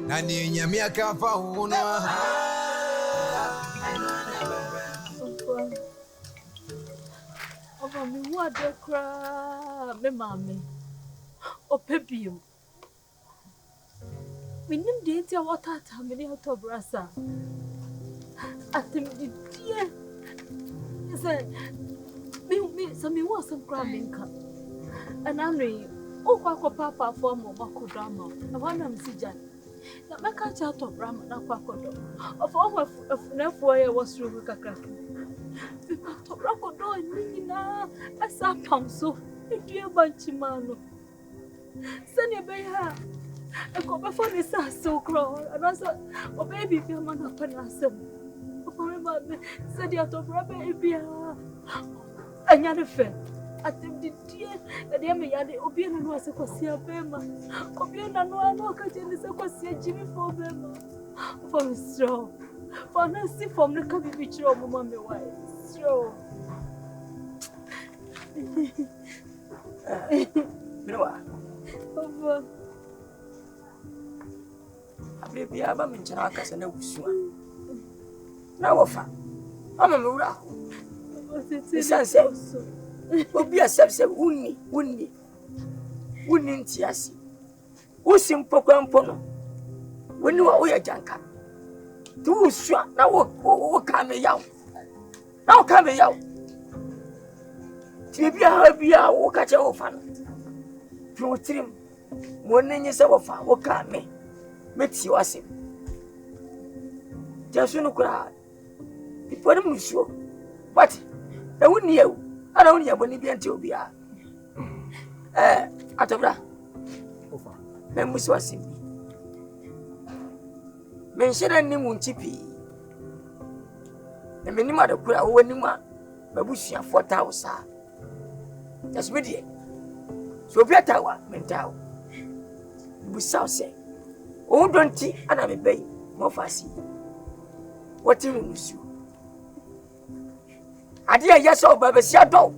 Nani nyamia kafa uno. Oba mi wade kra me mame. O pebio. Minim de ntia watata me ne otobrasa. Atem di die. Say me was some cramming. And I'm oh, papa for more drama. I want them to Jan. Now, my catch out of Brahma, not Quacodo. Of all of Nefoy was through with a crack. To Roccodo and Nina, I saw Pam so, a dear Banchimano. Send your baby. I go before this so crawl, and I said, oh, baby, your man up and I said, said you to baby. I never fell. Atem di die na de me yade obi na no ase kwasia bema obi na no ka je ni se kwasia jimi fo bema for so for na si form na ka bi chiro mo ma me wai so Mirwa over abebi aba me nchara aka se na wusua na wofa ama me wura isanse obi asebse wunni ntiasi usim pokwampo no woni wa wo ya janka tu usua na wo ka me yaw na wo ka me yaw ti bia wo ka che wo fa no tu trim mo nenye se wo fa wo ka me meti wase jesu no kura ipodem nusuo what e wunni ewu I don't hear when you obia. Atobra. Ofa. Memusi wasimi. Menshira ni munchipi. Na menima da kura wo nima mabusia 4000. That's me. So obia tawa mentawo. Busaw say. O donti ana me bay mo fasi. What you musu? Ade ya so baba sia do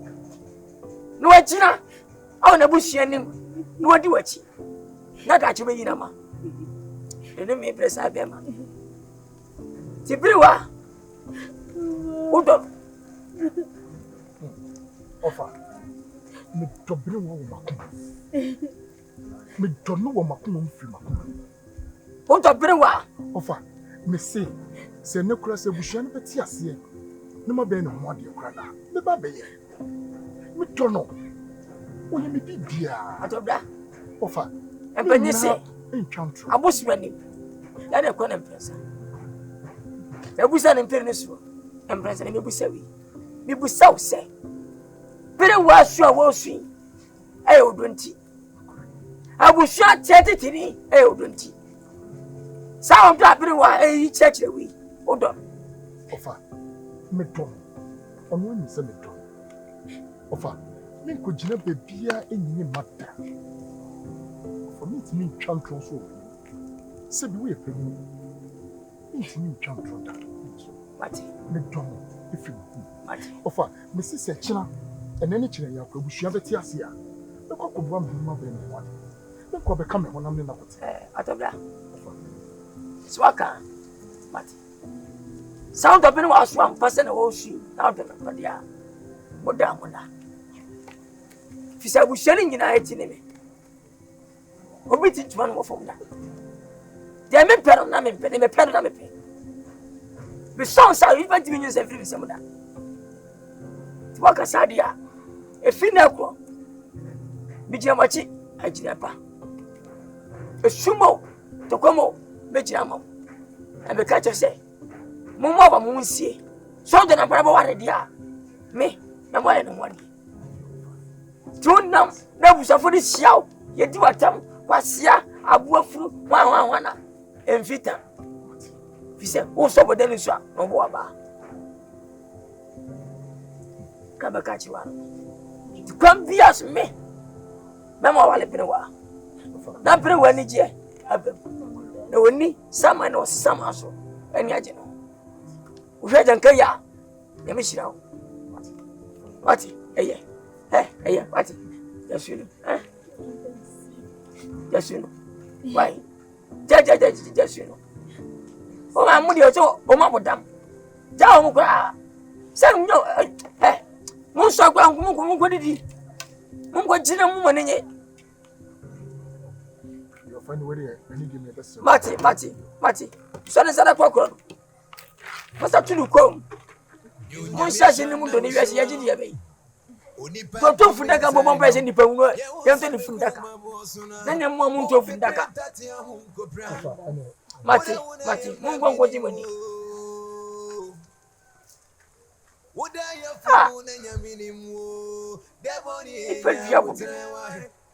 no agina aw na busia nim no odi wachi na da che bayina ma ene me presa be ma tibriwa udo Ofa me dobre wo makoma me donno wo makoma mfi makoma udo briwa Ofa me se ne kura se busia ne beti ase Nima be no mo de kura da. Me ba be ye. Me tono. O ye me bibia. Atobra. Ofa. Empanyi se. Enchantro. Abosumani. Ya de kona empresa. Ebusa ne mpere ne so. Empresa ne mebusa wi. Mebusa wo se. Pere wa so a wo su. Aye odonti. Abusu atetitiri aye odonti. Sa on bla pere wa ayi chechire wi. Odon. Ofa. Me don. Ono ni se me don. Ofa. Me ko jina bebia enyini mata. For me to me chantro so. Se bi we pemu. Enti ni chantro da. Mati. Me don. Ifi. Mati. Ofa, me se china. Eneni china ya ko bushia beti ase a. Me ko ko bua me ma be me wa. Me ko be ka me honam ne na kote. Atobra. Ofa. Swaka. Mati. Sound of anyone was one person who shoot out of the dia. Modamona. If you say we're selling in a enemy, we teach one more from that. They may pay on them, they may pay on them. The songs are even to use every summer. To work as idea, a finako, Bijamachi, a jinapa, a sumo, to come, Bijamo, and the catcher say. Mumma ba munsie so de na brabo ware dia me na mo no ware tunam na busafo de siaw ye di watam kwasia abuafuru wana emfita fise wo so boden nso a no bo aba ka ba ka chi wa kwam bias me ma wale prewa na prewa ni je abem na woni sama na sama so ani aje no Ujaja nkaya yameshira wati eye wati yasunu yasunu why jaja just you know. Oh, I'm with you, so, oh, my madam. Down, cry. Send no, eh, Monsa, what did he? What's in a woman in it? You'll find a way and you give me the Marty. Son is at a cockroach. What's up to you, come? Monsa in the moon, don't you see a genius? Don't talk for that one person in the power. You're telling from Daka. Then your mom won't talk from Daka. Marty, move on what you money. What are your phone and your minimum? Debony.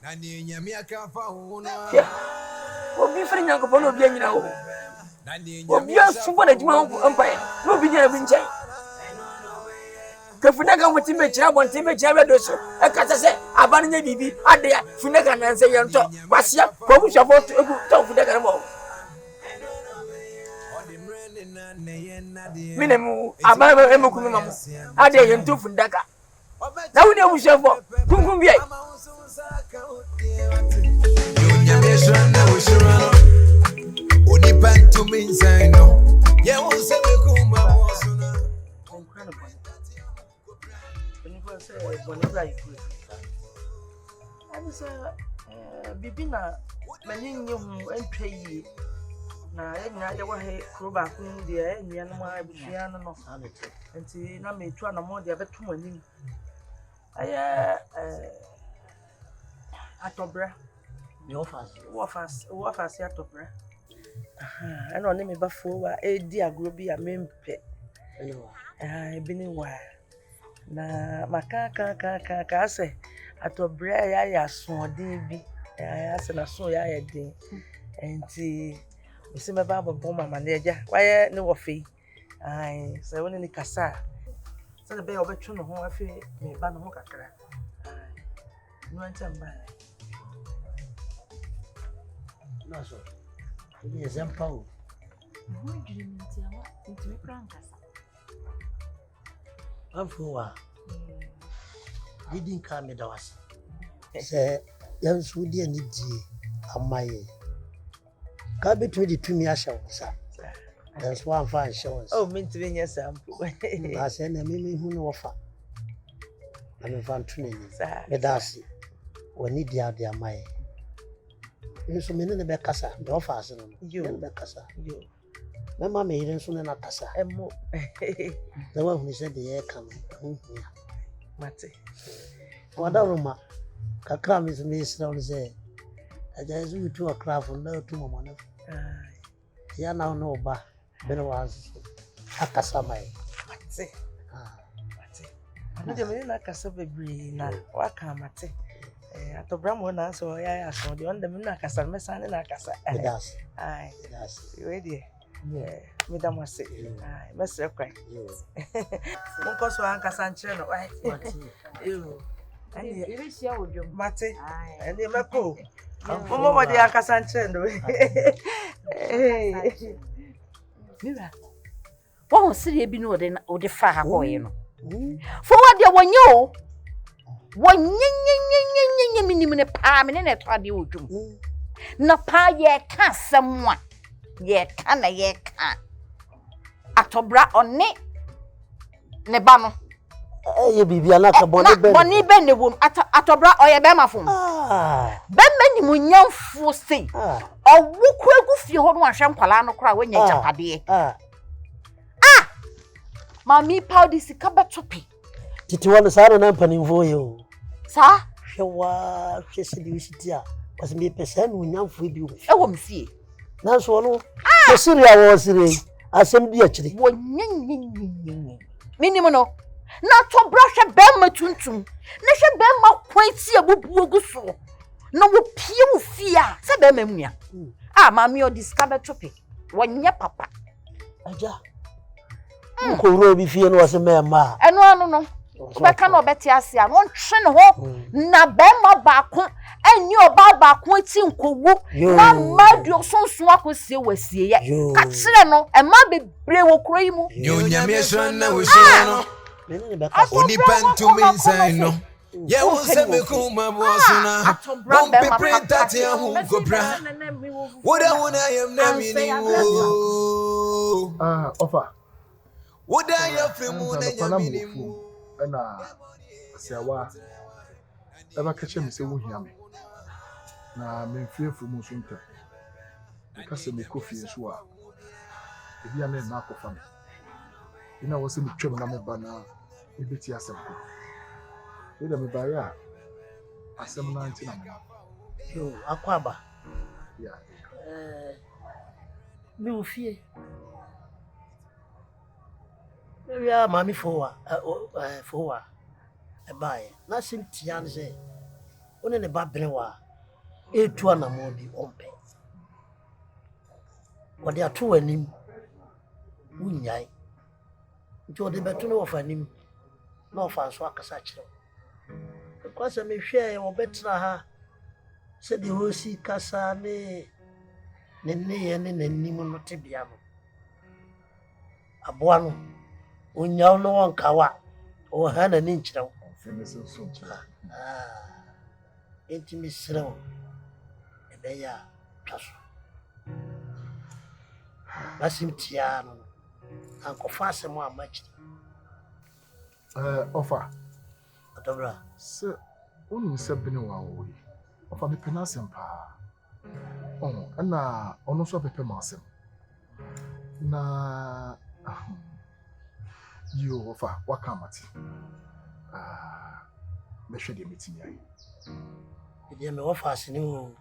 Nani Yamiaka phone. What be friend Uncle Bono being now? What be a super empire? No be there in China. Funaka with him, one team, Javadoso, a Catase, Abandon Bibi, Adia, Funaka and say, and talk, Wasia, Promus of what to talk with the Gammo. Minimum, Ababa Emukum, Adia, and two Fundaka. Now we know we shall for Kumbi. Only pan to me, say no. Yeah, won't say Bibina, many new and pay. Now, I never had Croba, dear, and Yanama, Biano, and see, now me try no more, the other 2 money. I Atobra, Wafas, Atobra. I don't name me before a dear groby, a main pet. I've been in wire. Na makaka say Atobra ya so din bi ase na so ya din enti we se me ba bom mama na eja waye ne wo fe ai se woni ni kasa se be obetwe no ho afi me ba no ho kakra ai no antamba no so ni example no jiri minti awa minti me prankasa Amfuwa didn't come with us. Say, young Swedish and G. Amaye. Come between the 2 years, sir. That's one fine shows. Oh, mean to be your sample. I send a mimi who know offer. I'm a fan training, with us. When need the idea, my. You so many the Becassa, the offers, you and Becassa. You. My mamma even soon in a casa. And more. The one who said the air coming. Mate. Whatever, Kakram is a minister on the say. I just went to a craft from no 2 months. Ya now no ba. Benoas a casa. Mate. I don't know Casa baby now. What can Mate? At the Bramona, so I asked the under Minacasa, Messan and Acasa. Aye, that's ready. Yeah, Madame was sick. I must have cried. Uncle Swanka Sanchez, right? You and you share with your Mate and the Maco. Mama, the Aka Sanchez. Mira, what was silly be no then or the fire boy? For what there were you? One minimum a palm in a tradu. No pa ye can someone. Ye can. Atobra on ne Nebano. You be a bonny bend the womb Atobra or a bema phone. Ben many munyam for say. Or who could you hold one champalano cry when you're Japadi? Mammy powder is a cabbat choppy. Did you want to sign an opening for you? Sir, she said you sit here. Was me percent when young for you. I won't see. Now, so the Syria was assembly actually. Minimum, not to brush a bema tuntum. Nasha bema quite see a bubuguso. No pew fear, said Bemia. Mammy, or discover topic. When your papa. Aja. Uncle be fear was a man, ma. And no. I cannot bet you won't train hope. Na bema back and your baba quitting Kwadwo. Na mad your son swap with you with see ya. Catchano and maybe brave or cream. You, Yamian, we shall only pen to me, say no. Yeah, we'll send me kuma wasuna. Won't be print that here who go bra. What I want I am naming. Offer. What I am from Munayamini. And say, wa ever catch him say, won't hear me. Now, I'm fearful Musunta. Because I'm a coffee as well. If you are not Marco family, you know what's in the trouble. I'm a banana. You bet you are simple. You don't buy ya. I said 19. No, Aquaba. Yeah. Me fear. Maybe I mammy for a buy. Nothing Tian say. Only the Babrewa. 8 1 more be ompe. What they are 2 and him. Unyai. Until the better of him. No fans work as such. Because I may share or better her. Said the Hosi Cassane. Nene and Nemo Tibiano. A buano. Unyao no one kawa. Or hand an inch now. Intimate slow. And they are castle. Basim Tiano. Uncle Fasten more much. Offer. Dobra. Sir, only 7 hours. Offer me penasem pa. Oh, and now, almost a paper massem. Na you offer what come at me should be meeting you. Dear me offers new.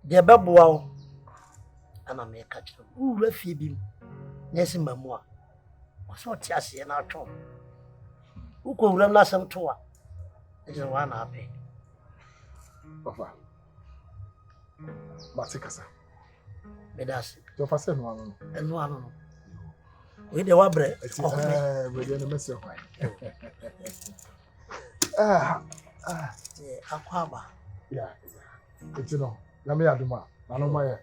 Dear Babuao, and I may catch them. Who refuse him? Yes, in my moi. What's what Chassis and our tongue? Who could run last some tour? It's a one happy. Offer. Matikasa. Medas. Your first one And one. With the wabre. We're going to miss your wife. Aquaba. Yeah. It's you know. Let me add my. I know my.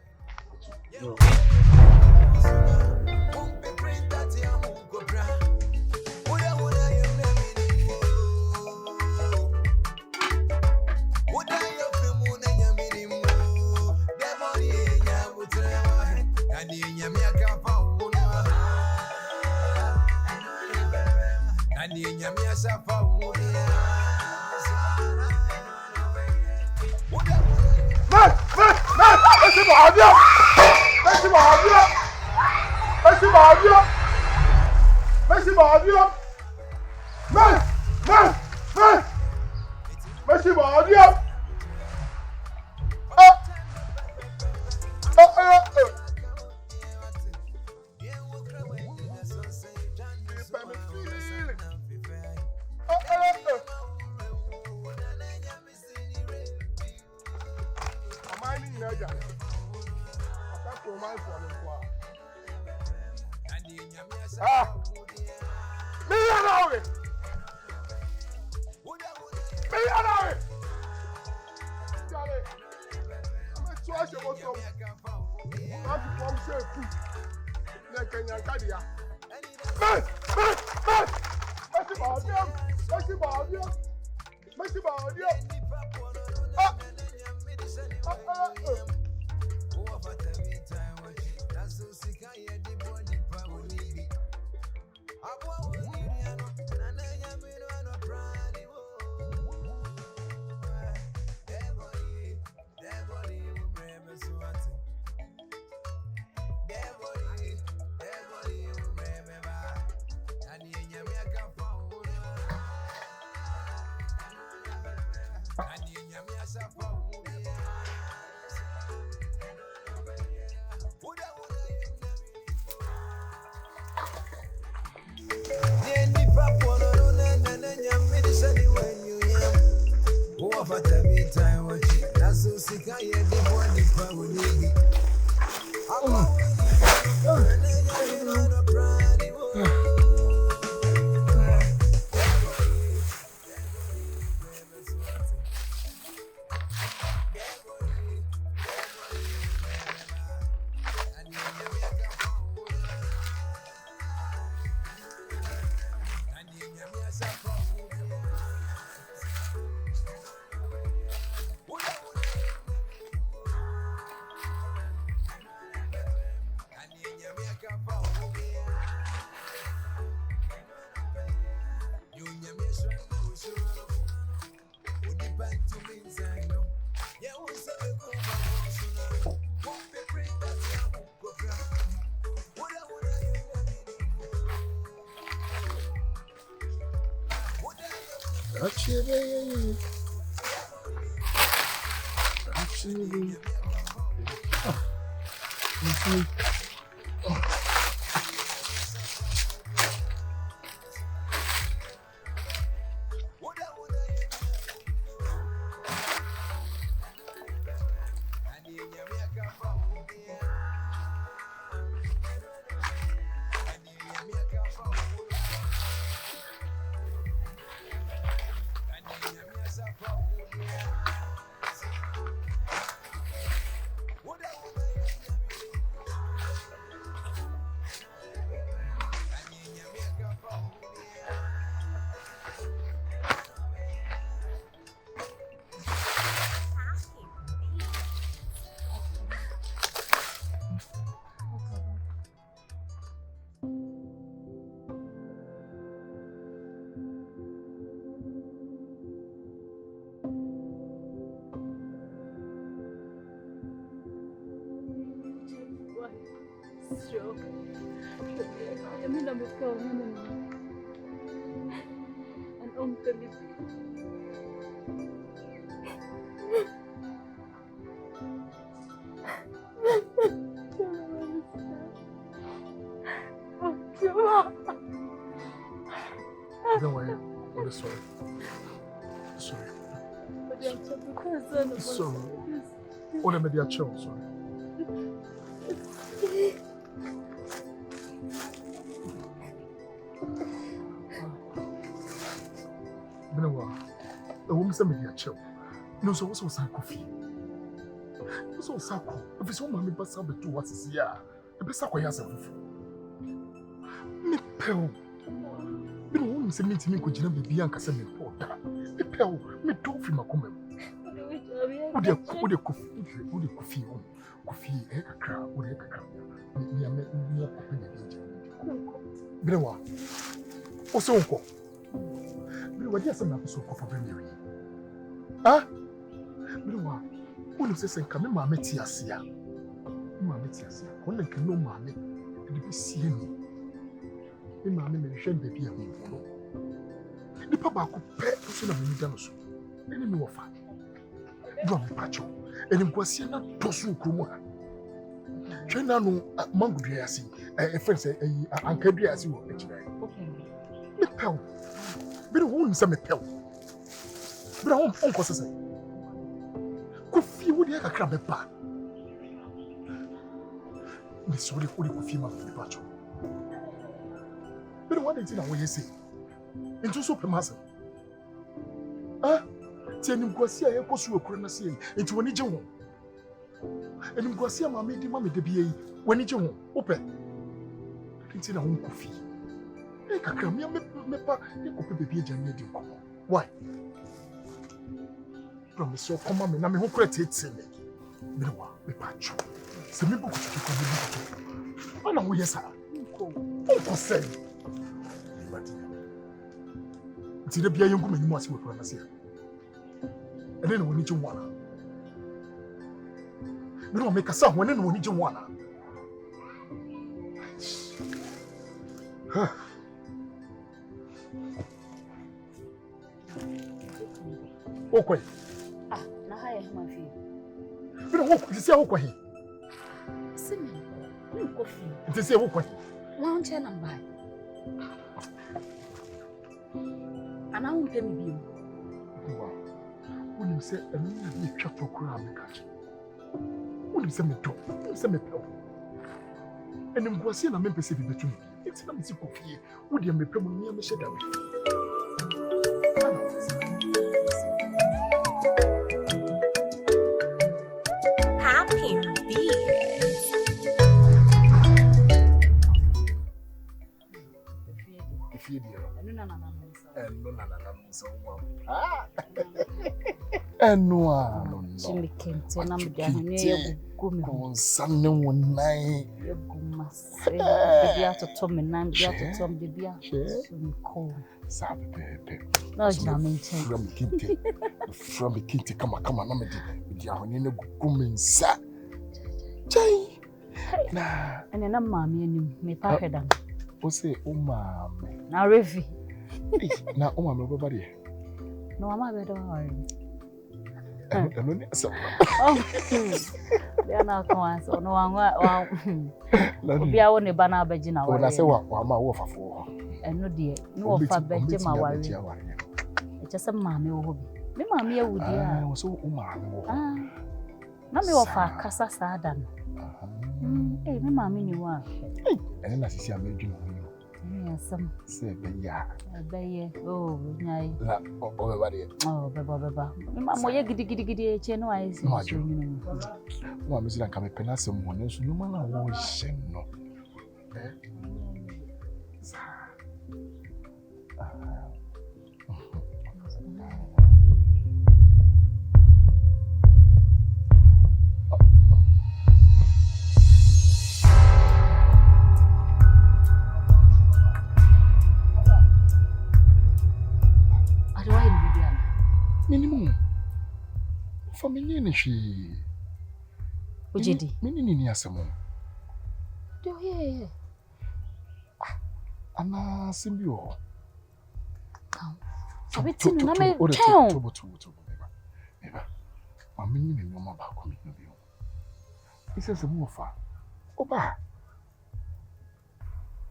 Actually. Sure. I mean, I'm a girl, and uncle. Don't worry, I'm sorry. Sorry. Sorry. What am I doing? Sorry. The woman said, "Me chill." No, so what's coffee? What's all sacco? If it's one mammy, but I'll do what is here. The best I have. Me pell. You know, woman said, "Me to me, could you not be Nkansah me porter?" Me pell. Me don't feel my comment. Would you coffee? Would you coffee? Coffee, a crowd, would a crowd. Me, I'm Brewa. Also, what is some episode of Benny? Ah, Brewa. Who says, "Come in, Mamma Tiasia." Mamma Tiasia. Only can know Mammy. And if you see me, the Mammy mentioned baby and me. The papa could pet to see a minute. Any more fun. Drum Pacho. And in Quasiana Tosu Krumona. China no Mangudiasi, a friend say, Uncle Diaz, you me pell. But who some pell? But I won't uncle say. Coffee would have a crab bar. Miss Woody could feel my departure. But what is it now? What you say? Into supermassive. Ah, Tianim Quasia, I was you a chronocy into an idiom. And Nkansah mammy di mammy Debony when you join open. It's in a home coffee. Make a cram, me could be a genuine. Why? From the so common, and I'm who creates it. Meanwhile, we patch. So me book to come. I know, yes, sir. Uncle said, but it's the be a young woman you must work on us here. And then we need you one. We don't make a sound when we need you one. Okay. Ah, now I have my feet. We don't walk to say okay. Simon, no coffee. It is a okay. One chair and buy. And I won't pay me bill. Wow. When you say a new chapter crab, what is a metal? It's a metal. And Nkansah na member say between me. It's not a coffee. Would you make me a machine? Happy bees. If you dear. No. Jimmy Kent, and I'm down here. Sunday one night. You must say, to Tom and I'm to Tom the beer. Cool. Saturday. No, Jamie. From the kitty, come on, I'm with your woman, sir. Jay. Nah, and then I'm mammy and you may pack it down. What's it, oh, mammy? Now, Revi. Now, oh, my nobody. No, mama better worry. Oh, they are not going so no one. Be our own banana begina. Oh, that's what Mama offer for. And no dear, no for Benjamin worry. It's just a mammy will be. Me mammy would dear. So, No me offer Casa Sadan. Eh, me mammy you are. And then I see a major. Some say, yeah, oh, nay, oh, Baba, Mamma, giddy, chain wise. No, Miss Lancome Penasum, one is no man, I was no. Minimum. For me, she. Ujidi. Meaning, yes, some. Do you? Anna Symbio. So it's in another town. My meaning no more about coming. This is a more far. Oba.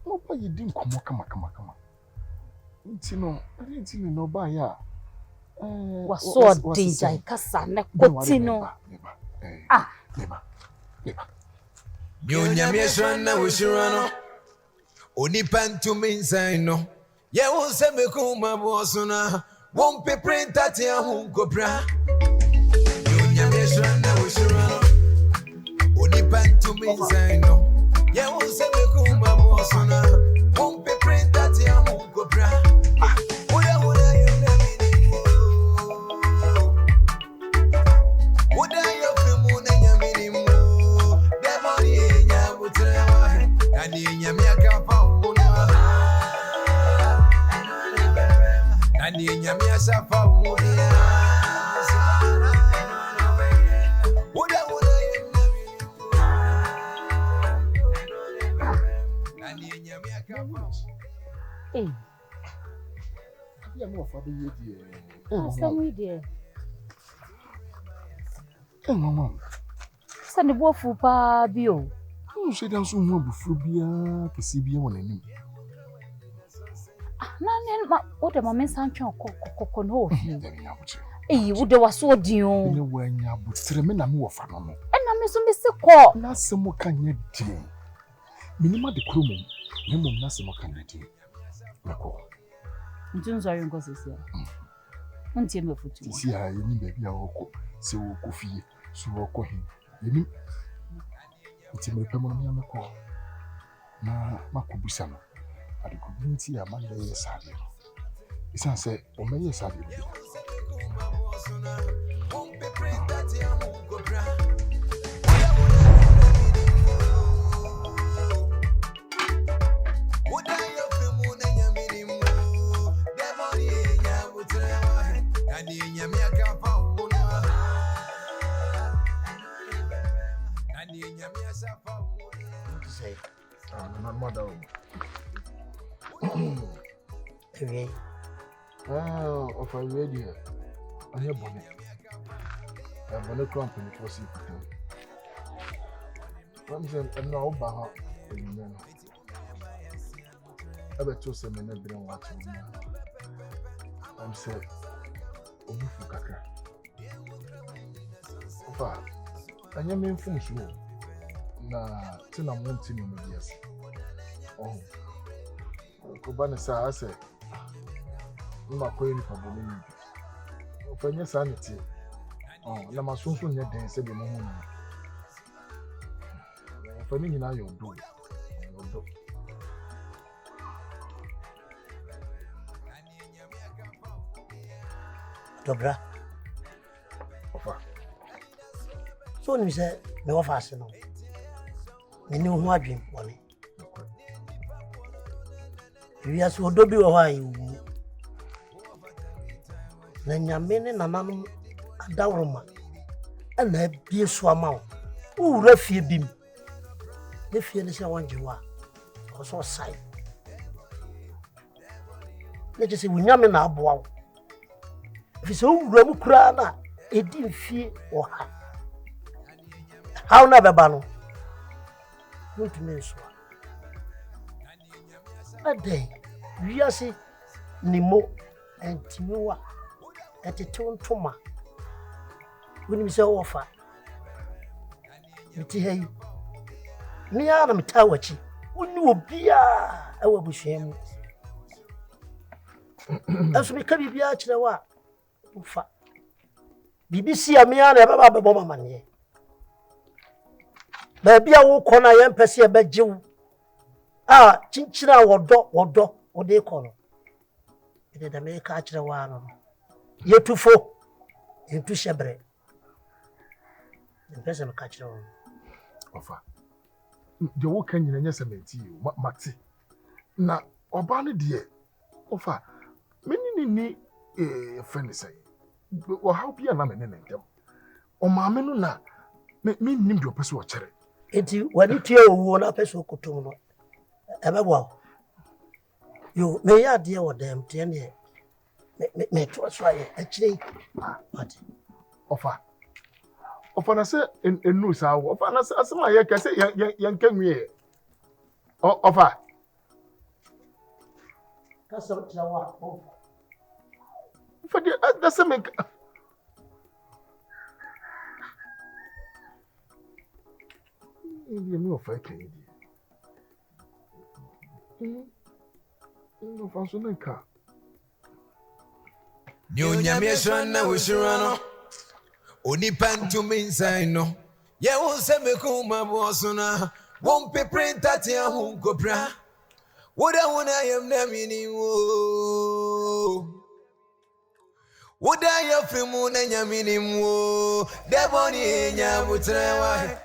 Oba, you didn't come. Intino, I didn't see no by ya. Was so DJ Cassana, Cotino. Never. Nyamyeshana wishirano. Oni pantu minsaino. Ye wonse mekuma bosuna. Won pe printa ti ahun gobra. Nyamyeshana wishirano. Oni pantu minsaino. Ye wonse mekuma bosuna. Won pe printa ti ahun gobra. Send the wolf for Pabio. You say down soon, phobia, Cassibia, one enemy. None, what a moment, Sancho, cocoa. Eh, would there was so dear. When you would tremena more for no. And I miss Mr. Call. Not some more can you do. Minima the crewman, no more nothing more can you do. Jones are in Gosses here. Until me for two. See, I need baby, so coffee, so call him. You it's a permanent call. Na Macubusano. At the community, a man lay sad. It's answered, or may yes, I did. Say, my mother. okay. Of a radio. I hear bonnet. I'm going to company for see. I'm now about I bet you some men have been watching. I'm said, Obufukaka. Opa, I am in function. Na tina monti no medias. Oh. Ko bana sa ase. Ma ko ni fa boni ni. O fa nya sanity. Oh, na masunsu nya den se be mo mu. O fa ni nyina yo do. Do. Dobra. Ofa. So ni say me wa fast no. Ni ho adwen woni. Wi aso do bi wo ha yi wu. Na nyame ne nananum adawroma. Ana bie so ama wo. Wura fie bim. Ne fie ne se wanje wa. Ko so sai. Ne je se wunyame na aboa wo. If so, Ramukrana, it didn't fear or ha. How never bano? Not to mention. A day, we are see Nemo and Timua at a tone toma. When we saw offer, Mitty, Niana Mitawachi, who knew Bia, I will be shame. As we can be actually what? Ufa. BBC Amiana ever bomber money. Baby, I will corner young Pessia Beju. Ah, Chinchina or they call. It did a make catch the one. Ye 2-4 into Shebre. The person catch on. Offer. The work can you cement you, Maxi. Now, Obani dear. Offer. Many need a friend say. Or how be a name in them. O mamma na me nim your person watcher. It you when it you won up as Okotono. Ever well. You may have dear with them, 10 years. Me trust right actually. What? Offer. Offer I say in news hour. Offer I say I can say young came here. Offer. That's what you want. For the that's a make. You know if I can. No function in car. New Yamishan, we should run. Only pen to me inside no. Ya won't say me kuma bosuna. Won't be print at your home copra. What I want I am naming. Would I have free moon and Yaminim? Debony and Yamutra.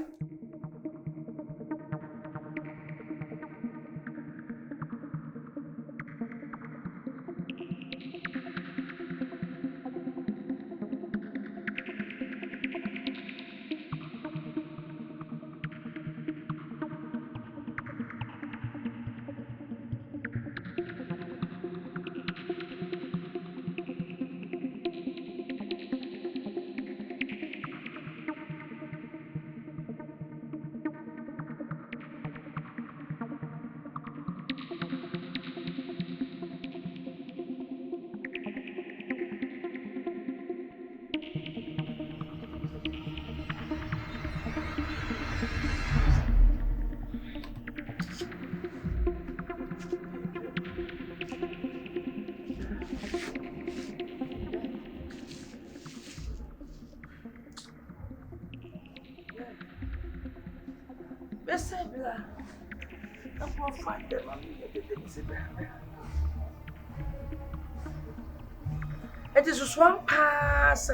It is one pass.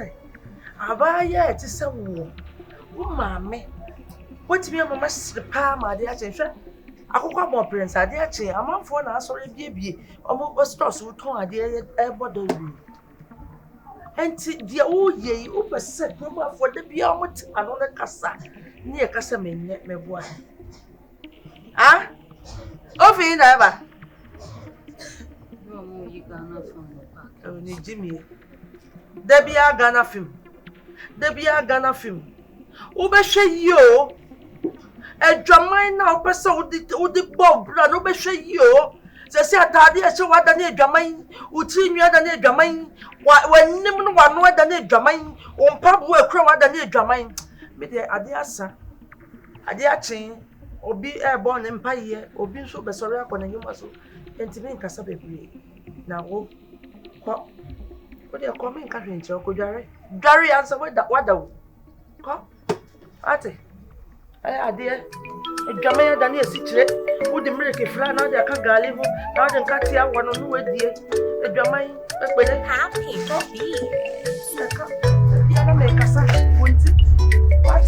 Abaya, it is a war. Mammy, what me a must the palm, my dear children? I could come more prince, I dear chair, a month for an answer, baby, almost toss with one dear airborne. And the old ye, Uber said, Puma for the beyond another cassa near Cassamin, net me boy. Ah? Over in ever. No, you cannot from the back. Only Jimmy. There be a Ghana film. There be a Ghana film. Ubeshe yo. A drama now, person with the bob, and Ubeshe yo. They say a daddy, I show what the name drama, Utinia than a drama. When Nimun one more than a drama, on pub will crow at the name drama. But the Adiasa Adiachin, or be airborne empire, or be so sorry upon a human so, and to me, Nkansah. Now, what do you call me? Catherine Choco Gary? Gary answer what the come? Ate, I dear, a drama than a secret. Would the miracle fly now? They can't galley, now they can't see one on the way, dear. A drama, Happy Bee. the other make a sack, won't it? What?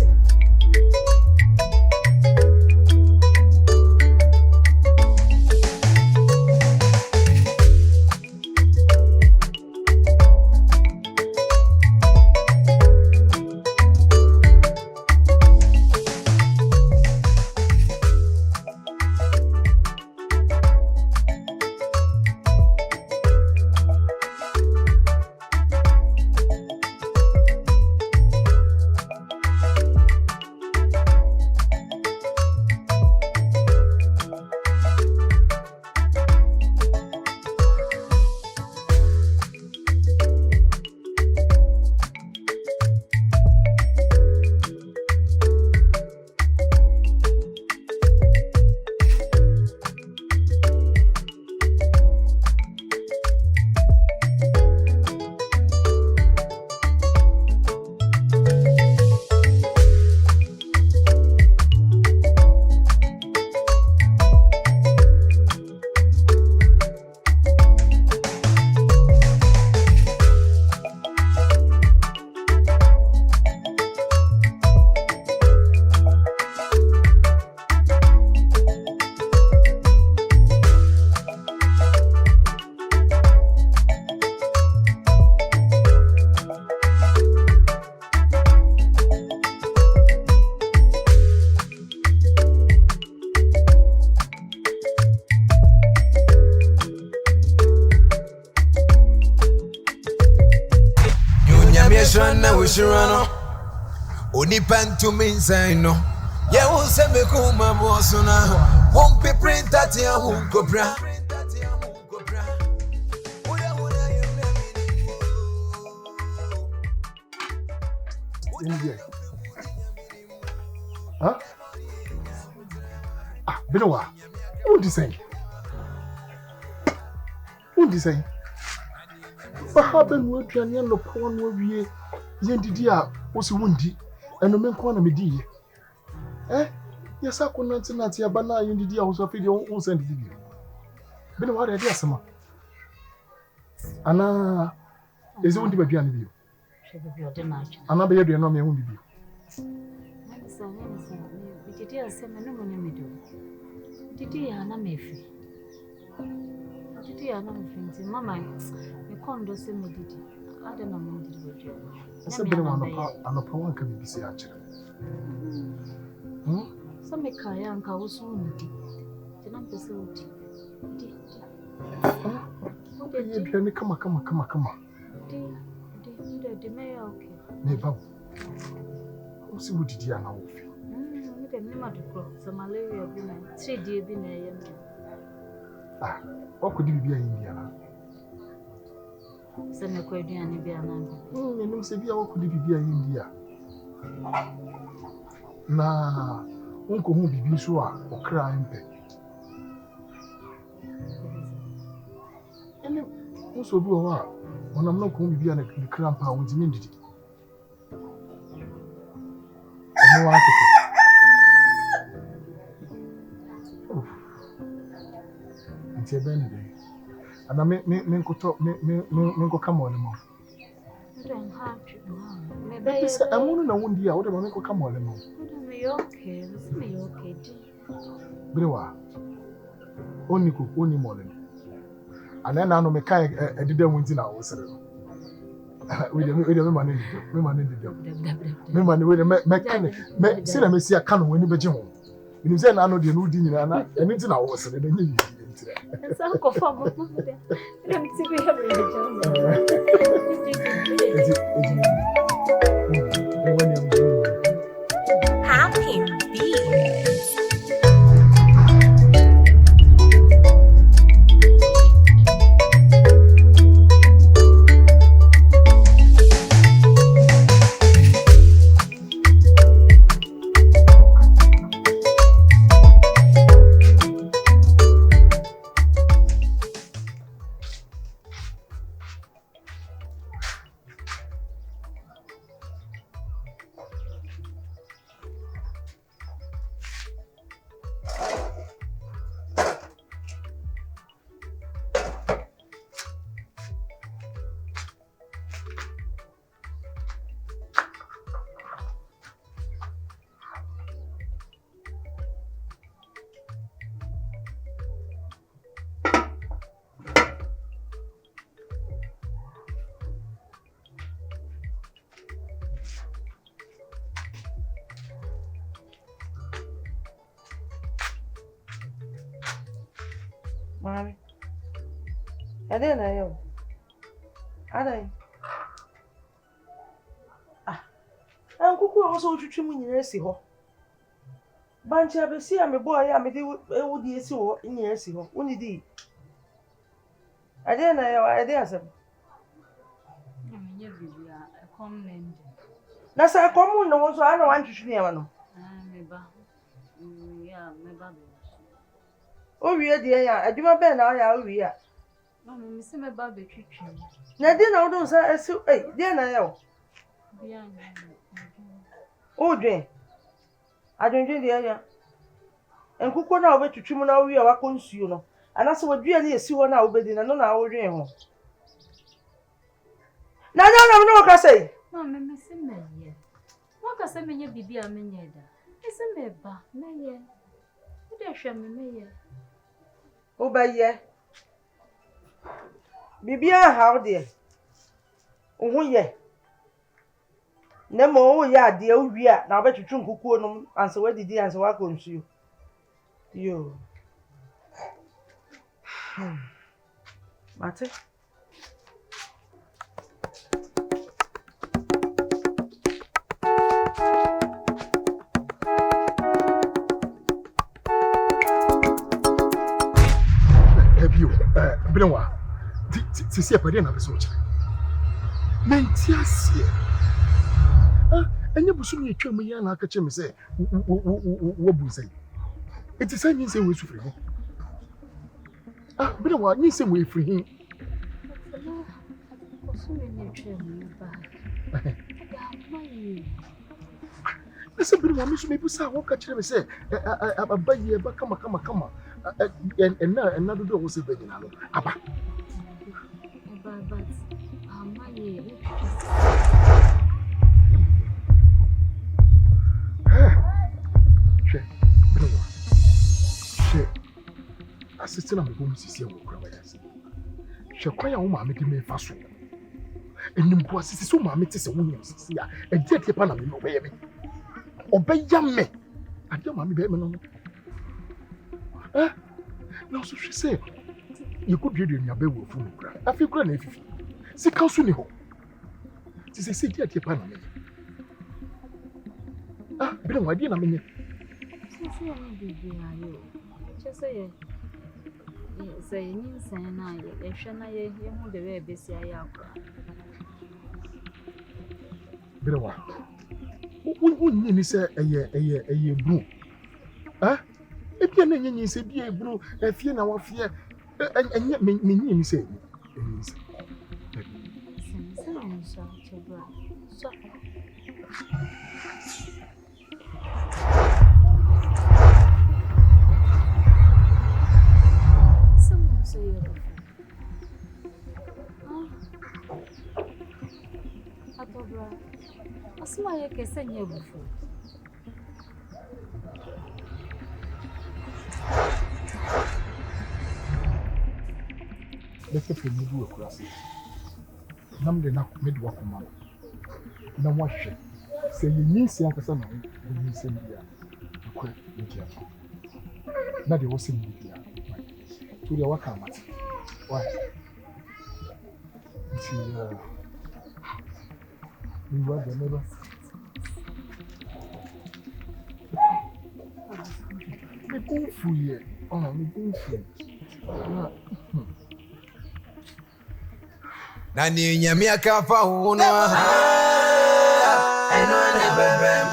Shana Wishirano. Only pen to me inside no. Yeah, won't say me kuma bosona. Won't be print at your home cobra. India. Huh? Ah, Benowa. What do you say? What do you say? What happened with your no porn will be Yendidia was a woundy and no man corner me dear. Eh? Yes, I could not see your banana Yendidia was a video on send video. Benowa, I guess, Anna is only by behind you. Anna baby, no me won't be. Did you say no money? Did you Anna Mayfi? Did you Anna Mayfi? Mamma, you can't do some did. I don't know what to do. I said, but I'm a power can be busy actually. Some make a young house soon. The number so come on. The mayor, okay. Neighbor, what's what did you know? Some malaria, 3 days been Ah, what could you be in Indiana? Send a query and be an you know, Sevilla, what could you be in India? Nah, Uncle won't be sure or crying. And also do a while when I'm not going to be an the cramp out with immunity. No article. It's a bendy. And I make talk, make come on. don't have to. I want to know one day. What about make come on? Okay, it's me okay. Brewa. Only cook, only morning. And then I know me kai didn't win in our salary. We the money with the mechanic. See, I see a can when you be home. You say I know the new dinner and anything I was saying. It's Uncle Farm. Let me see we have Happy Bee. Mommy, I didn't know. Uncle also to trim in your see her. Bunch of see, I'm a boy, I'm a dear so in your see her. Only did. I didn't know, I dare some. That's a common no, so I don't want to share. Oh, we are dear, I do my bed now. We are. No, Miss me baby kitchen. Now, then I don't say, so, then I know. Oh, Jane, I don't drink the area. And who could now wait to trim now we are consumer. And that's what really see one now, but in another hour dream. Now, no, I say. No, Miss me. What can say me be a minute? It's a meba, me. What shall me? Oh, by ye. Bibia, how dear. Oh, ye. Nemo, ya, dear, we are now better to drink who answer what did he answer what comes you. You. Mate. you, Benoit. This is a party na besocha. Mentias here. And you busu you twem ya na aka che me say wo bu say. It is saying say we free. Benoit, you say we free. Listen, Benoit, me so me busa wo ka kire me say abaye ba kama. And now another door was a begging. Abba. But money. Assistant of the home is here. She acquire woman making me fast. And the boss is so mammy is a woman. A dear Panama obey me. Obey young me. I don't mammy baby. Now, so she said, you could read in your bed with food. I feel grand if you see council. It is a city at your Panama. But I didn't mean just say, saying, I shall you the way busy I am. But what? Wouldn't you say a year blue? If you're not in say be a blue, a fear now fear, and yet me say. Someone say you're that's why I can send you before. Let's say you do a class. Number not made work on man. Now what shit? Say you need to answer something. You need to be a quick media. Now they was in media. To the work on that. Why? See, we were the neighbor. Me go for you. Me go for you. Nani nyami akafa uno eno ne bebem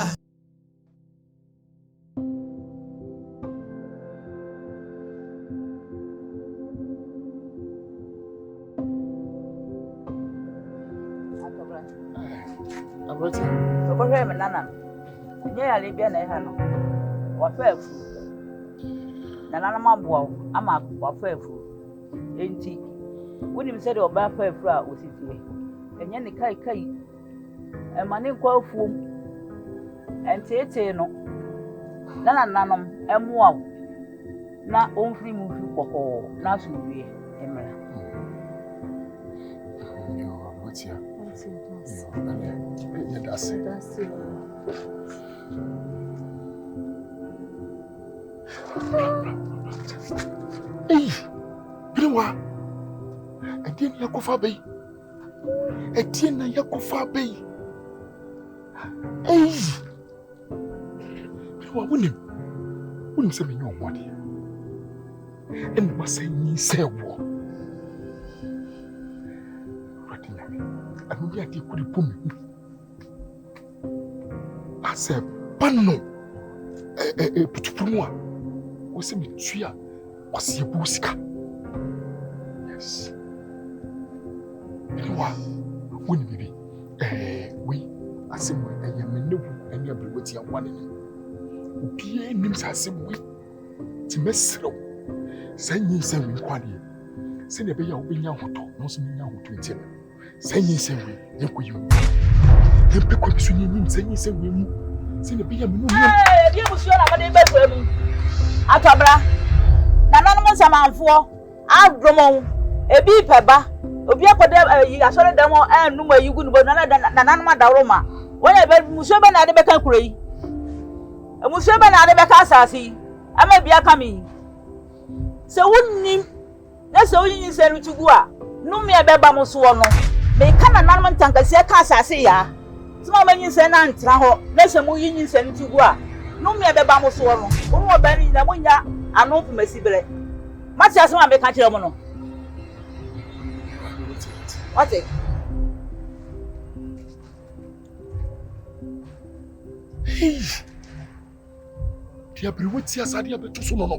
Abrati so ko hwe me nana nye ya le bia na ha no wa fafu nana ma boa ama wa fafu enti wonim sɛ de oba fafu a osifie enye ne kai e mane kwa afuom enti no nana nanom emoa na onfiri mu fi kokko na so wie emra yo Abrati that's it. Hey, Benoit. Etienne yakofa bay. Etienne yakofa bay. Hey. Benoit, wouldn't say me no money. And must say me say war. I don't get you could put me. I said, Pano, Putupuma was a mitria, was your busca. Yes. Benoit, wouldn't be. We, I say, I am a new and you're with your one. Pierre names has some way to mess through. Send ye some quality. Send a baby open your hotel, no some young to tell. Send ye some way, you. The people between you send ye some way. Send a baby. Hey, you was sure about the bedroom. Atabra. Nanonymous amount for our Dromo, a bee peba. Obia for them, I saw them all and no way you couldn't but none than Nanama Daroma. When I bet Musaba at the Becca Cray. A Musaba at the Becca Sassy. I may be a coming. So wouldn't you? That's all you said to go. No me a beba Mosuano. May come an almond tank as a casa say ya. Small men you send Aunt Raho, there's a more union send to go. No me a beba Mosuano. One more berry in the window, and no for Messi Bele. Much as one may catch a mono. What's it? Hey! Dia bere wati asade abeto so no.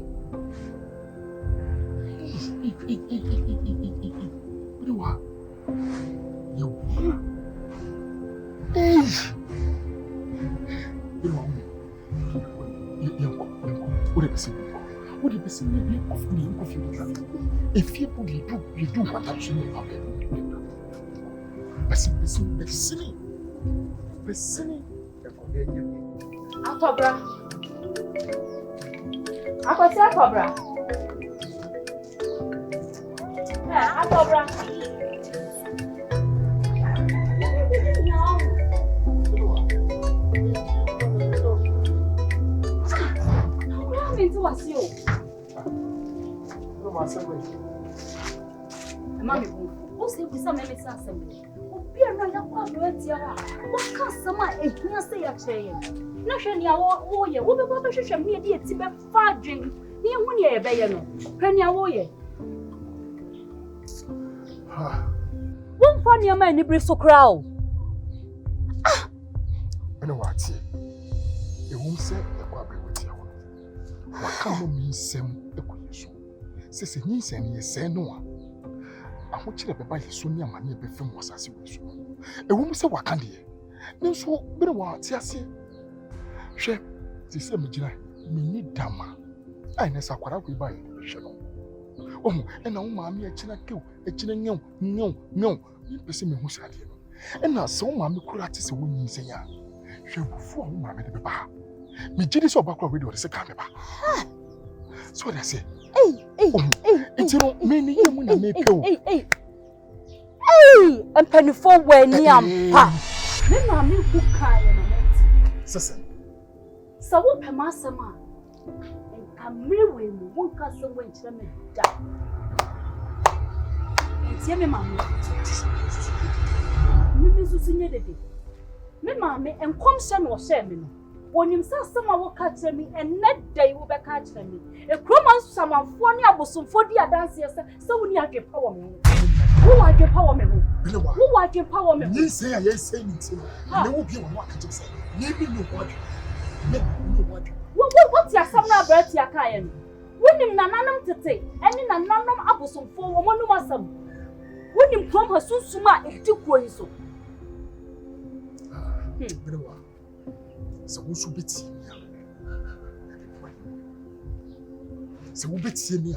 Brewa. Yo. Hey! Brewa. Yanko. What is it? What is it? If you put you do what I'm saying about it. Listen. Atobra. Akwasi atobra. Atobra. Was you? No, my son. Mammy, who said we some minutes assembly? Oh, be a right up. What can someone a here say a chain? No, Shania, oh, yeah, what about the social media? It's about fudging. Near 1 year, Bayano. Penny, oh, yeah. One funny man, you bring so crowd. I know what's it. You won't say the quabble with you. What come mean some equation? Says a niece and ye say no. I want you to buy his Sonia money before was as you wish. A woman say what candy. No, so better what, yes, she, the same Jina, me need dama. I know what we buy in the channel. Oh, and now, mammy, a china kill, a china no, you perceive me who said you. And now, so mammy could practice a woman say, she will form mammy the bar. Me jidi so bakwa we do the second ba. So what I say? Hey. It's no me ni yemu na me pe o. Hey. And penny for when yam pa. Me ma me who kai na net. Sasa. So wo pe ma sama. En kamre we mu won ka so wen kire me da. Entie me ma me. Me so sinye dede. Me ma me enkom hye no hye me no. When you say someone will catch me and net day will be catching me. A crumman someone funny abosom for the dance so when you have your power me. Who are your power me? Who are your power me? You say I say it. No will be what I just say. Maybe no what. What's your summer breath your kind? When him nanam to take, and in a nanam abosom for one of us. When him from her soon suma it took way so. So who should be team? So who bet me?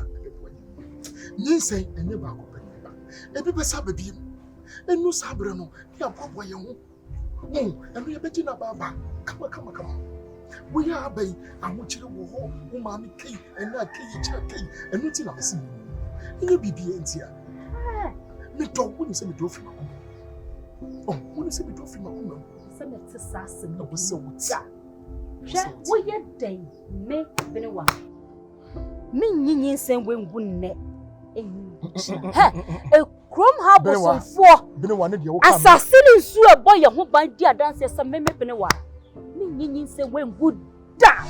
You say, and never go back. And be beside baby. And no sabrano, you are poor boy. Oh, and we are betting about. Come on. We are by and what you know, who mammy key and not key, and nothing I'm seeing. You be here. Me don't want to say me do from oh, want to say me do from my home. Assassin, I was so we yet day make Benewa. Me same when wouldn't a chrome harbor for assassin sue a boy who by dear dances some men Benewa. Me say when good da.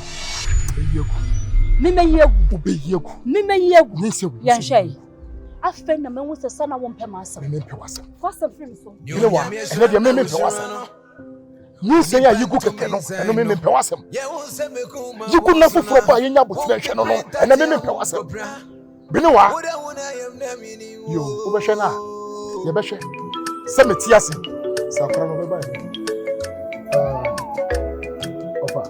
Me may ye Yanshay. I spend a man with a son I won't pay myself. First of all, you know what? And let your men you say you go to and me pewasem. You could not for by in your channel and the men pewasem. Binoa. You overshana. Yabeshe. Semetiasi. Sacrano by. Opa.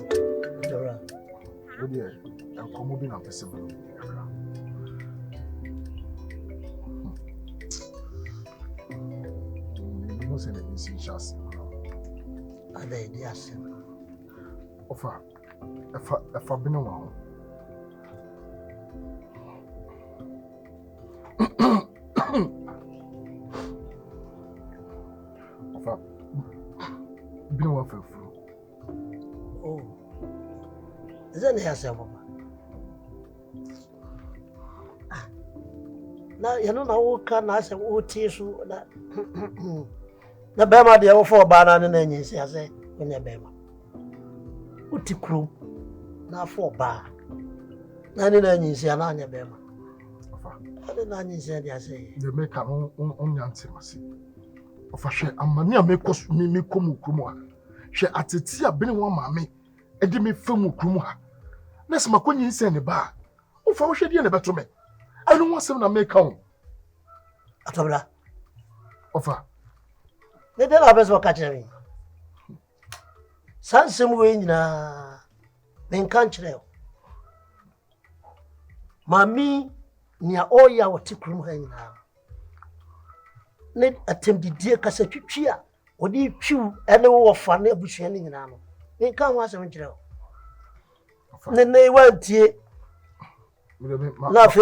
Dear, I'm coming up as a and a missing chassis. I did, yes. Offer if I've been around. Offer been around for food. Oh, is that the Papa? Now, you know, now can I say, oh, tissue that. Na bema de for banana na nyi se ase onya bema utikru na for ba na ni na nyi se na anya bema afa ade na nyi se de ase the make an onya ntimasi Ofa hwe amani a mekos me komu krumu ha. Hwe ateti a bene wa maame e de me famu krumu ha. Na se makonyi nse ne ba. Ofa wo hwe de ne beto me. Anu wasem na meka wo. Atobra. Ofa. Ne de na bezo ka kire me. Sansem we nyina me nka kire yo. Mami nia oya wo tikrum ha nyina. Ne atemdidie kasa twitwi a odi twiw ene wo fa na abusua ne nyina no. Me nka ho asem kire yo. Ne wantie. Na fe.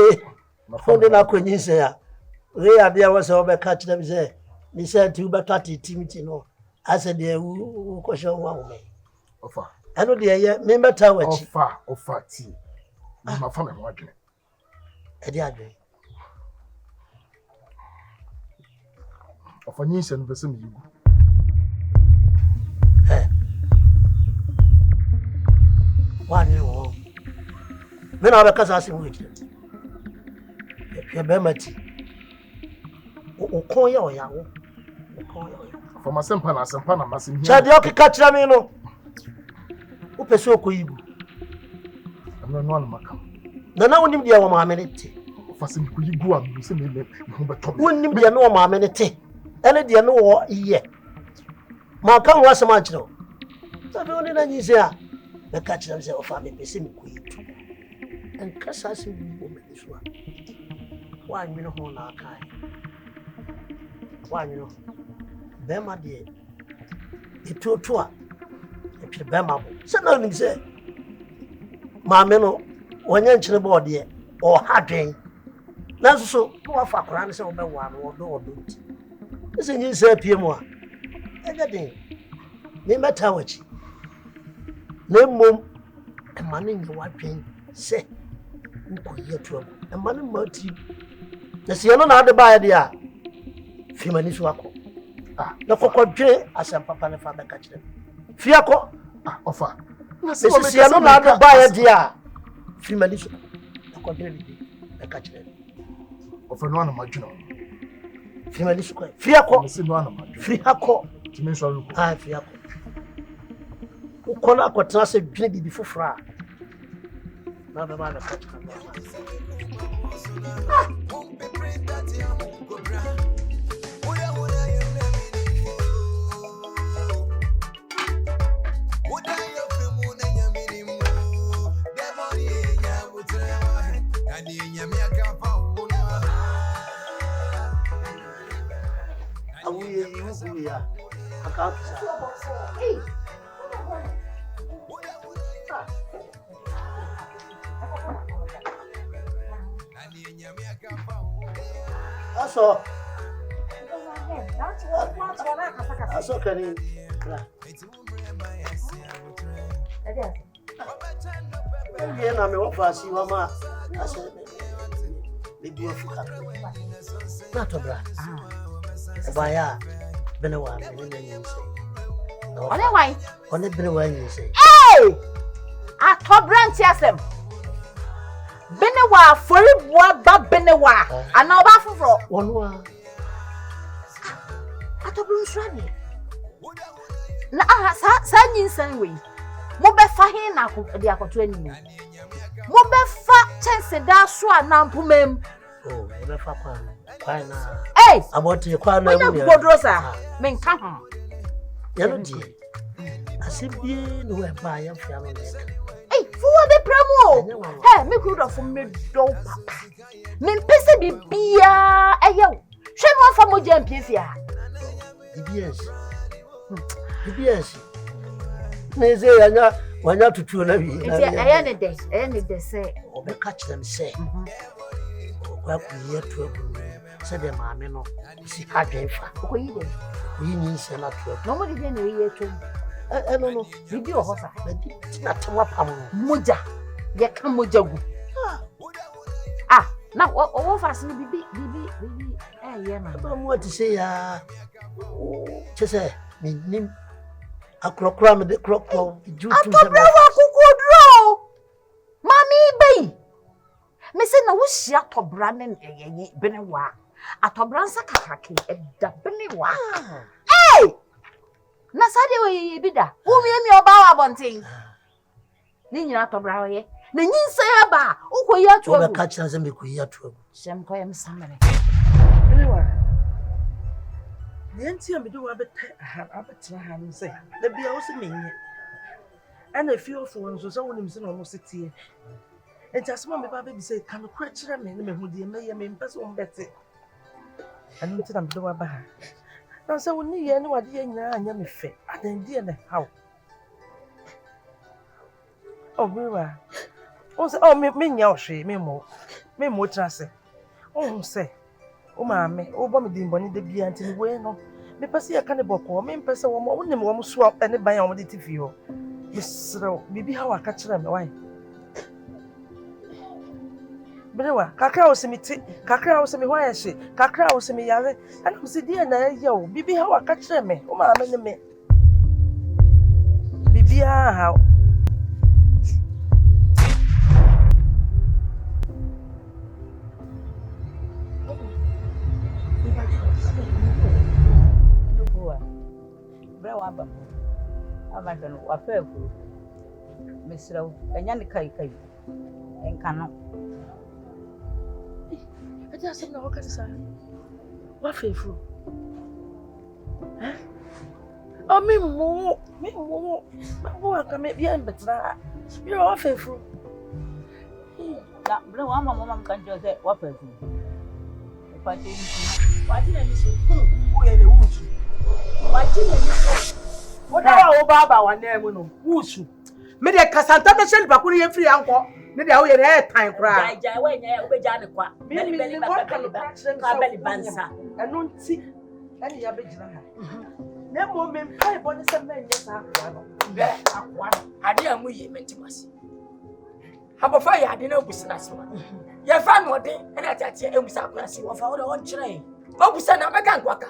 Fonde na konyi se ya. We ade a wose obeka kire me se ni se ti ubeta titimiti no. Ase de wo ko sho wa wo me. Ofa. Eno de ye me beta wachi. Ofa ti. Ni ma fa me ho adwene. E de adwene. Ofa nyi se no pese me yigu. Wani wo. Me na obeka sa asim wiki. E be mati. O kon ya o ya wo. O kon ya o ya. For my sempa na masim here. Chade o kika kira me no. O pese okoyigu. Amna no an makam. Na wonim dia wo maame ne te. For sim kuyigu am se me ho beto. Wonim dia me wo maame ne te. Ene dia me wo iye. Ma kan wo asema kiro. Sabe oni na nyi se a. Be ka kira me se o fa me pese me koyitu. Nkasa asim wo me so a. Wa nwene ho na aka. Wa nwene. Bema de etoto a e bema bo se na nim se maame no wonya nkyere bo de o hadwen na so no wa fa kora ne se wo be wa no odo nti se nyi se pie mu a eje den me meta wachi na mom e mane nyi wadwen se nkoye to e mane mati na se no na ade ba ya de a fimani so akọ na kokodwe asem papa ne fa be ka kire fiako Ofa. Se no na ade ba ya dia fimani so kokodwe be ka kire Ofa no an madwino. Fimani so ko fiako Se no an madwino. fiako Timi so ruko. fiako ukona akotena se dwene bibi fofora na be ba be ka kire ya akafisa aso kani ye na me wafasi mama ase bibi ofuka na to bra baya bene wa me ne nyinse One why? one bene wa nyinse Atobra nti asem. Bene wa foriboa ba bene wa ana oba foforo. One wa Atobra nsrani. Na sa nyinsan we. Mo be fa hin na de akoto anim. Mo be fa chance da so anampomam. oh be fa kwa na aboti kwa na mu ya. Godrosa me nka ho. Ya no die. Asibie no we ba ya fia no le. For the promo. Hey, me could have me do papa. Me pese bibia eyew. Hwe no afa mo jampia. BBS. Neze wanya tutu na bi. Eye ne de say. Obe catch them say. Kwa kuye to say the maame no si hadwen fa. Okoyi de. Yi ni se na to. No mo de na ye to. No. Bibi o hosa. Na temwa pam moja. Ye ka moja gu. Na o fa se bibi ye na. Ba mo ti say ya. Chese nim akrokra me de krokro ju tu se. Atobra wa kukodro. Mami bei. Me se na wo hia tobra ne ye bene wa. atobransa kakake Debony wa. Hey! Na sade we bi da. Wo mi oba wa bonten. Ni nyina atobra wo ye. Na nyinsa ya ba. Ukoyi atu agu. Oba ka kira se me koyi atu agu. Shem ko yam samere. Anyway. The anti am do abetra ha no say. Da bia wo se menye. And a few of ones was only missing almost a tea. And just one baby say, can crash a man who dear may mean person better. And until I'm do about her. Now, so we need any idea now, and yummy fit. I didn't dear how. Oh, we were. Oh, me yashi, me more trust. Oh, say, oh, mammy, oh, bomb the bonny de be until we no. Me pass a cannibal call, me person one swap and buy on the TV. Miss Bibi, how I catch them away. Benewa, Kakra was me, Kakra was me, why I say, Kakra was me, and I'm sitting there, yo, Bibi, how I catch them, oh, my man, Bibi, how. Amagano wapeku misra anyane kai enkano aja asem na wakasa wafefu oh me mo aka me bia mbetra bia wafefu na bro wa mama mkanjo se wapeku ipate wati na niso wo ye le wutu wati na niso Oda wa baba wa na emu no wusu me de kasanta be shel bakuri ye free anko ne de awo ye na tan kra ja we nya obeja ne kwa beli ka beli bansa enu nti ene ya begina ha na mo me mpai bo ne se me nye sa akwa no be akwa ade amu ye mentimasi habofa ya ade na obusina sima ye fa no de ene atati emusa akwa si wo fa wo de won kire obusa na mega nkwaka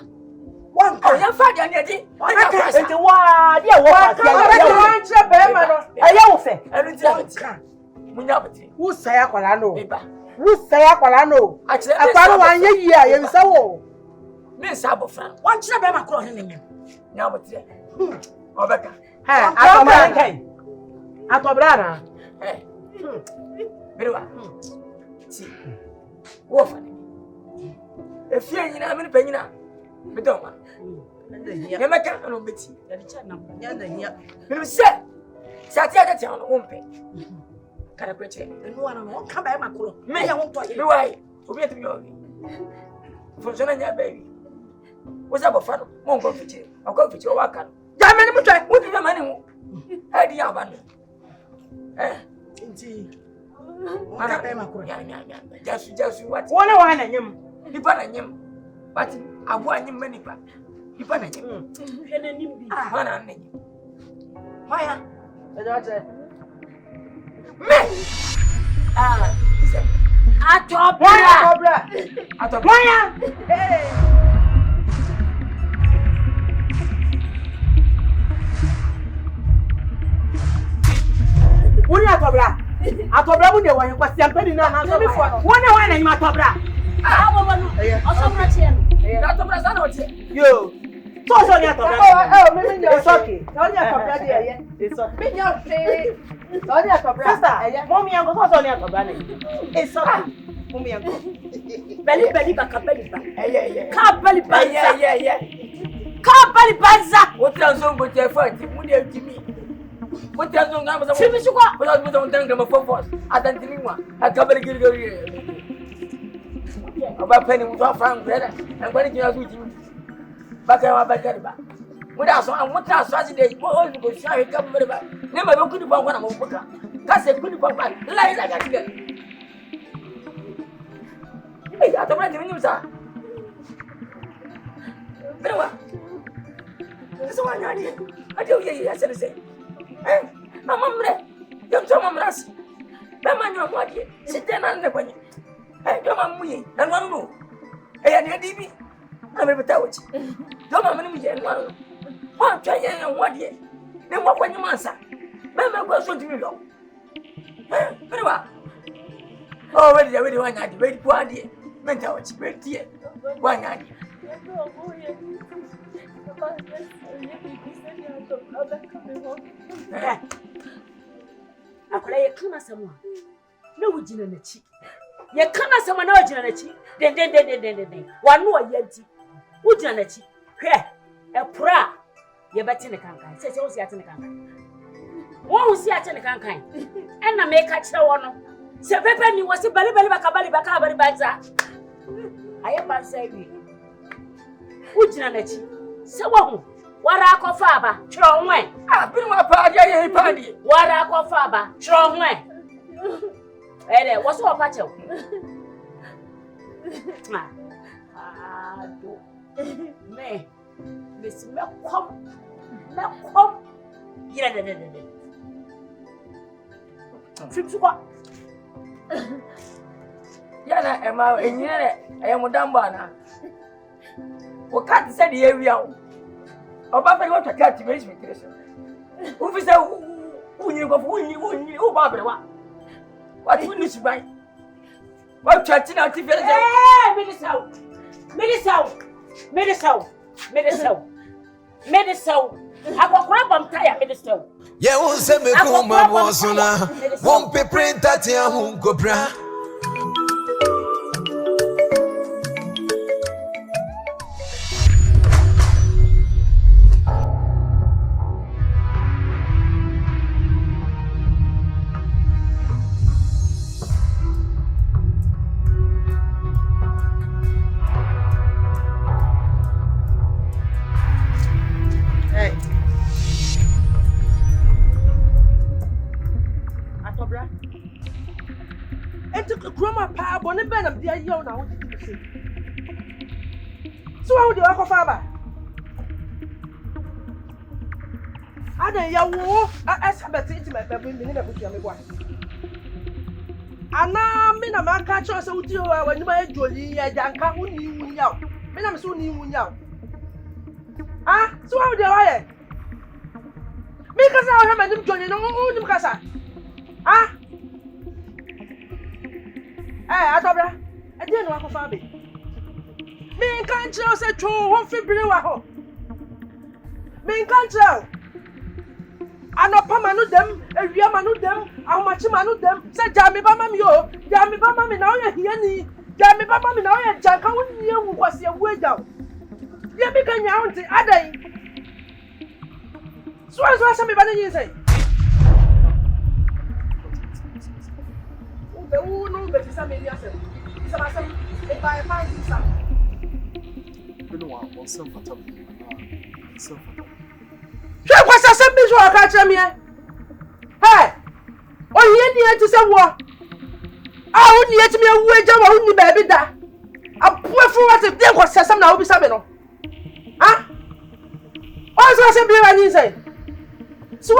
one oh ya fa dia ne di enti wa dia wo fa dia nche be ma no eye wo fe enu ti ati munya bati wo sai akwala no beba wo sai akwala no akwala wa anye yi a ye bisa wo me sa abofra wan kire be ma kro he ne nya bati obeka ha atobra kai atobra na berewa ti wo fa efie nyina me panyina me don ma ya meka no beti ya di cha na ya da nya me se ti ata ti no wompe kada kweche enu ana no ka ba ma kro me ya won to ye me wai obi ati yo funziona nya baby wo sa bofa no mo nko fiche akwa o waka no ja me ni mo twa wo di ma ni mo ha di ya ba no nti ana ba ma kro ya jasu what wona wa na nyem nipa na nyem but abo anyem manipa nipa na nyem hwe na nim bi ha na nyem hoya edote me atobra hoya woni atobra bu de wo hin kwasi ampedi na na so wona wa na nyim atobra awo no osomra tie na atobra sana o tie yo so ni atobra me nya it's okay so ni atobra de ye it's okay me nya fe so ni atobra sister mommy yango so ni atobra na it's okay mommy yango beli baka beli ba ka beli ba ka beli banza o transo go tie fa ti mu de timi o transo ngam so timi sukwa o so mo tanga ma fofos atantini wa akabeli giri Aba penny with our friend, brother, and when you are with you, back our back at back. What else? I want us Saturday, go shy, come very back. Never look at one of Boka. That's a good one, lie like I get. Hey, I don't like the news, sir. Very well. That's one idea. I do hear I said the same. Eh, my mum, young Tom Ras. That man, your body, sit down on the way. Hey, don't mammy, and one more. Hey, and your DB. I'm a bit don't mammy, and one. One try and 1 year. Then what when you answer? Mamma goes to me. Very well. Oh, ready, one night, wait 1 year. mental experience. Why not? Akola ye kana samwa na wujina na chi ye kana samwa na wujina na chi den wanu oyanti wujina na chi hwe epra ye beti ne kankan se wo si ate ne kankan wo si ate ne kankan enna me ka kire wo no se pepe ni wo si bali baka baza aye bansa wi wujina na chi se wo hu wara akọfa aba chiro nwe binu wa pa ye padi wara akọfa aba chiro nwe ere wo so pa chew do me si me kom yira de fipsu kwa yana ema enyere ayamudamba na wakati sadi yewiawo Oba pe won taka activation metrics. Ufi say unyi go unyi o ba brewa. What you need to buy? What chatting out if Medicine. Akokora bam tire medicine. Ye won se me kuma bosuna. Won pe print at ya hun ko bra. Boni ben am dia yo na wo di se. So how dey akofa ba? Ada ya wo asabet it me babu mi ni na butua me boa. Ana mi na maka cho se udi o wani ma ejoli ya janka uni wunya. Mi na me so uni wunya. So how dey why? Mi kasa o he manim joli no uni kasa. Atobra, e dey no akofa be. Mi kan chiro se two ho fibiri wa ho. Mi kan chiro. Anopa manu dem, ewia manu dem, ahomachi manu dem. Se jami ba mami o, jami ba mami na o ye hia ni. Jami ba mami na o ye janka wonni ewu kwase ewu ejaw. Ye bi kan nya wonti adai. So asa mi ba ni yin say. No, but it's a million. It's a massive. If I find something, you know, I'm some for some. She was a simple show. I catch me. Hey, oh, you need to say what? I wouldn't let me away. I wouldn't baby that. I'm poor for what if there was some now be something. Also, I said, be what you say. So,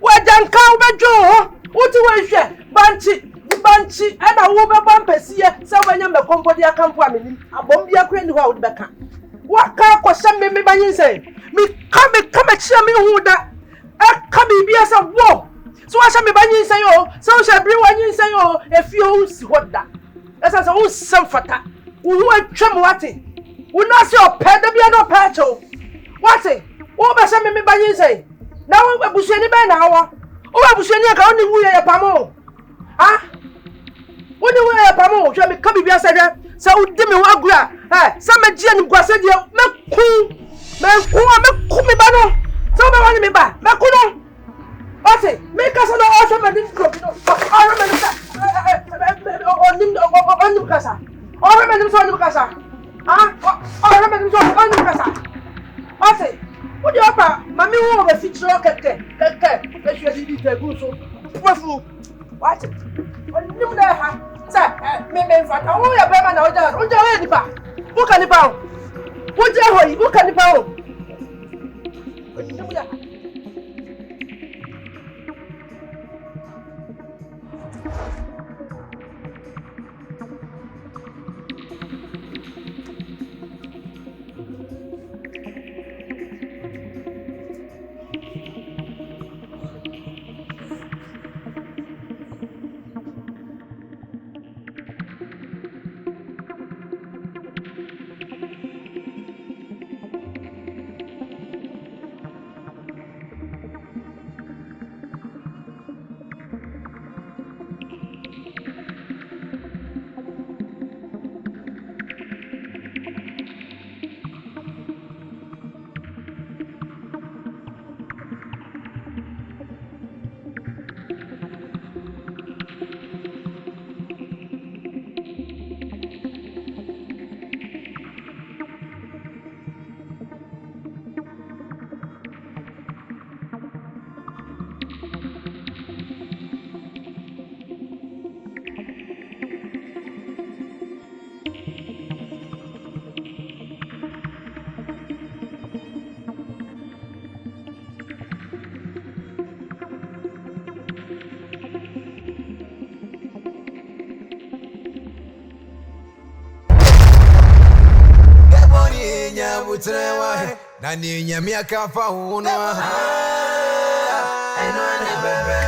where dan cow be jo what we hwe banchi e na wo be bampese se wanya me kompodi akampo ameni abom bia kra ni ho a wo be ka waka kwasha me banyin say me come chia me hu da e ka bibia se wo so wa sha me banyin say o se wo sha bri wanyin say o e fi o si hoda esa se wo sam fata wo hu atwam wate wo na se o pe da bia no pa cho wate wo be sha me banyin say na wo abusuani be na hawo wo abusuani aka oni wu ye pamo woni wu ye pamo hwe me ka bibia se hwe se udi me wagura se me gie ni kwase die me ku me ba no se be wani me ba me ku no ose me ka so no o so me dim kro no o me dim onim kasa o me dim so onim kasa o me dim so onim kasa ose what do you offer? Mammy won't be fixed or keke. Let's see the goose. What? You there, sir? Maybe in fact, I want your brother now. Don't you any bar? Who can the pound? What do you want? Who can the pound? butrewa na ni nyame akafa wo no eno ne bebe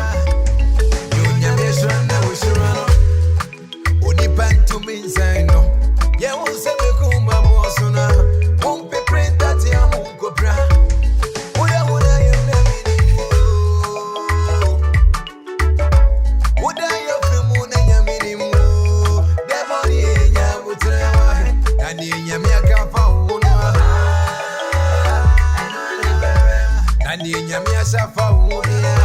yo nyame shwana wo shwana oni pantu minsaino ye wo se be kuma boso na won pe printer ti amu kopra woda ye na mi woda yo fimu na nyame ni mu Debony nya butrewa na ni nyame akafa wo no Nani nyame asafa wo ya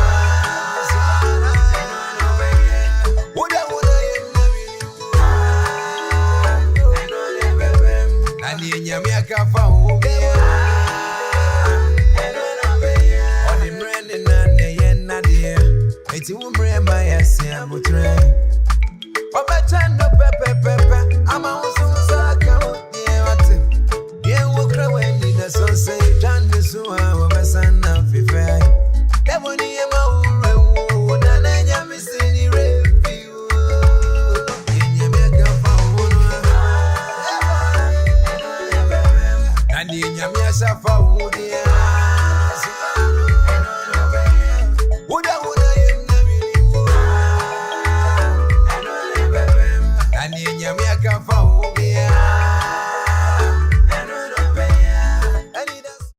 woda ye Nani nyame akafa wo ya Oni mrene na ne ye na de eti wo mre ma ya se abutre Obecha no pepe ama wo so saka wo ye wate ye wo kra we ni na so say jan so wa besana fife Debony e ma wo na na nyame sini review ye nyame akafa wo no Nani nyame asafa